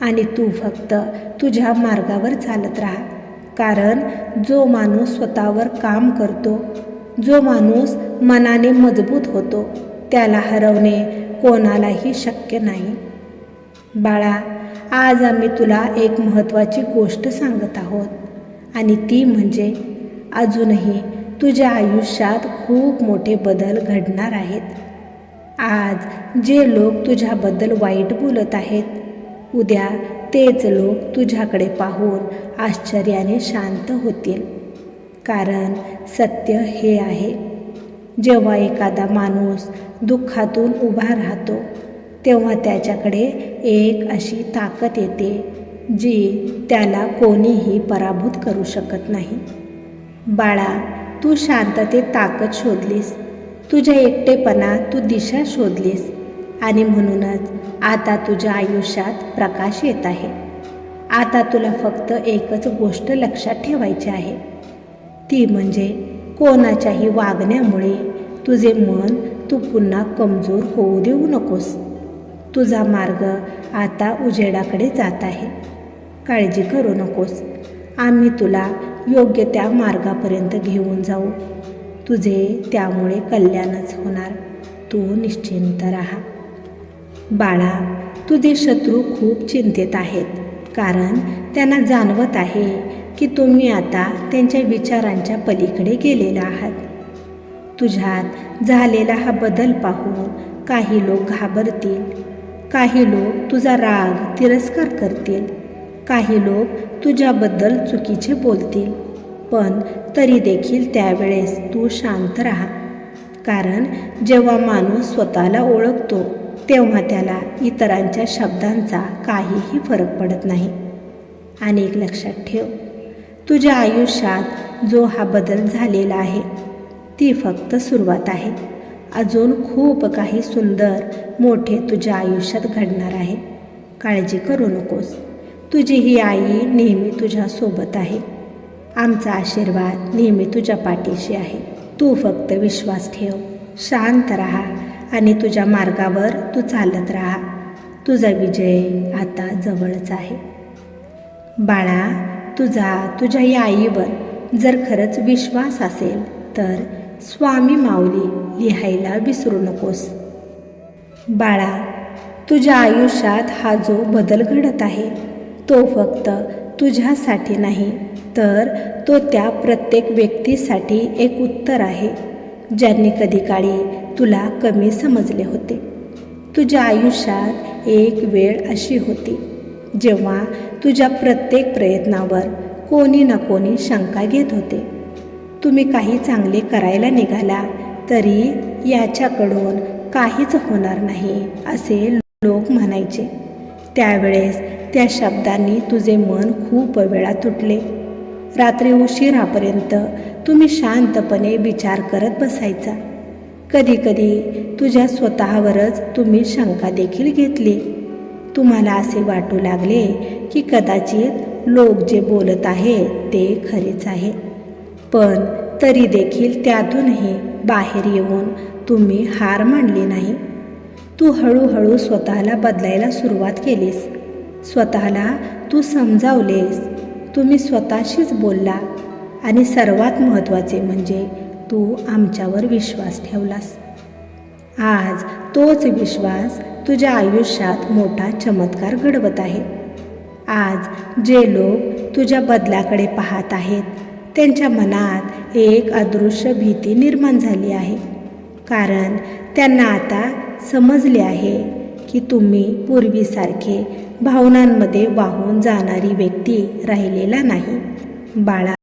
आणि तू फक्त तुझ्या मार्गावर चालत राहा. कारण जो माणूस स्वतःवर काम करतो, जो माणूस मनाने मजबूत होतो, त्याला हरवणे कोणालाही शक्य नाही. बाळा, आज आम्ही तुला एक महत्त्वाची गोष्ट सांगत आहोत आणि ती म्हणजे अजूनही तुझ्या आयुष्यात खूप मोठे बदल घडणार आहेत. आज जे लोक तुझ्याबद्दल वाईट बोलत आहेत, उद्या तेच लोक तुझ्याकडे पाहून आश्चर्याने शांत होतील. कारण सत्य हे आहे, जेव्हा एखादा माणूस दुःखातून उभा राहतो तेव्हा त्याच्याकडे एक अशी ताकद येते जी त्याला कोणीही पराभूत करू शकत नाही. बाळा, तू शांततेत ताकद शोधलीस, तुझ्या एकटेपणात तू दिशा शोधलीस आणि म्हणूनच आता तुझ्या आयुष्यात प्रकाश येत आहे. आता तुला फक्त एकच गोष्ट लक्षात ठेवायची आहे, ती म्हणजे कोणाच्याही वागण्यामुळे तुझे मन तू पुन्हा कमजोर होऊ देऊ नकोस. तुझा मार्ग आता उजेडाकडे जात आहे. काळजी करू नकोस, आम्ही तुला योग्य त्या मार्गापर्यंत घेऊन जाऊ. तुझे त्यामुळे कल्याणच होणार. तू निश्चिंत राहा. बाळा, तुझे शत्रू खूप चिंतेत आहेत, कारण त्यांना जाणवत आहे की तुम्ही आता त्यांच्या विचारांच्या पलीकडे गेलेला आहात. तुझ्यात झालेला हा बदल पाहून काही लोक घाबरतील, काही लोक तुझा राग तिरस्कार करतील, काही लोक तुझ्याबद्दल चुकीचे बोलतील. पण तरी देखील त्यावेळेस तू शांत राहा. कारण जेव्हा माणूस स्वतःला ओळखतो तेव्हा त्याला इतरांच्या शब्दांचा काहीही फरक पडत नाही. आणि एक लक्षात ठेव, तुझ्या आयुष्यात जो हा बदल झालेला आहे ती फक्त सुरुवात आहे. अजून खूप काही सुंदर मोठे तुझ्या आयुष्यात घडणार आहे. काळजी करू नकोस, तुझी ही आई नेहमी तुझ्यासोबत आहे. आमचा आशीर्वाद नेहमी तुझ्या पाठीशी आहे. तू फक्त विश्वास ठेव, शांत राहा आणि तुझ्या मार्गावर तू चालत राहा. तुझा विजय आता जवळच आहे. बाळा, तुझ्या या आईवर जर खरंच विश्वास असेल तर स्वामी माऊली लिहायला विसरू नकोस. बाळा, तुझ्या आयुष्यात हा जो बदल घडत आहे तो फक्त तुझ्यासाठी नाही, तर तो त्या प्रत्येक व्यक्तीसाठी एक उत्तर आहे ज्यांनी कधी काळी तुला कमी समजले होते. तुझ्या आयुष्यात एक वेळ अशी होती जेव्हा तुझ्या प्रत्येक प्रयत्नावर कोणी ना कोणी शंका घेत होते. तुम्ही काही चांगले करायला निघाला तरी याच्याकडून काहीच होणार नाही असे लोक म्हणायचे. त्यावेळेस त्या शब्दांनी तुझे मन खूप वेळा तुटले. रात्री उशिरापर्यंत तुम्ही शांतपणे विचार करत बसायचा. कधीकधी तुझ्या स्वतःवरच तुम्ही शंका देखील घेतली. तुम्हाला असे वाटू लागले की कदाचित लोक जे बोलत आहेत ते खरेच आहे. पण तरी देखील त्यातूनही बाहेर येऊन तुम्ही हार मानली नाही. तू हळूहळू स्वतःला बदलायला सुरुवात केलीस. स्वतःला तू समजावलेस, तुम्ही स्वतःशीच बोलला आणि सर्वात महत्त्वाचे म्हणजे तू आमच्यावर विश्वास ठेवलास. आज तोच विश्वास तुझ्या आयुष्यात मोठा चमत्कार घडवत आहे. आज जे लोक तुझ्या बदलाकडे पाहत आहेत त्यांच्या मनात एक अदृश्य भीती निर्माण झाली आहे. कारण त्यांना आता समजले आहे की तुम्ही पूर्वीसारखे भावनांमध्ये वाहून जाणारी व्यक्ती राहिलेला नाही. बाळा,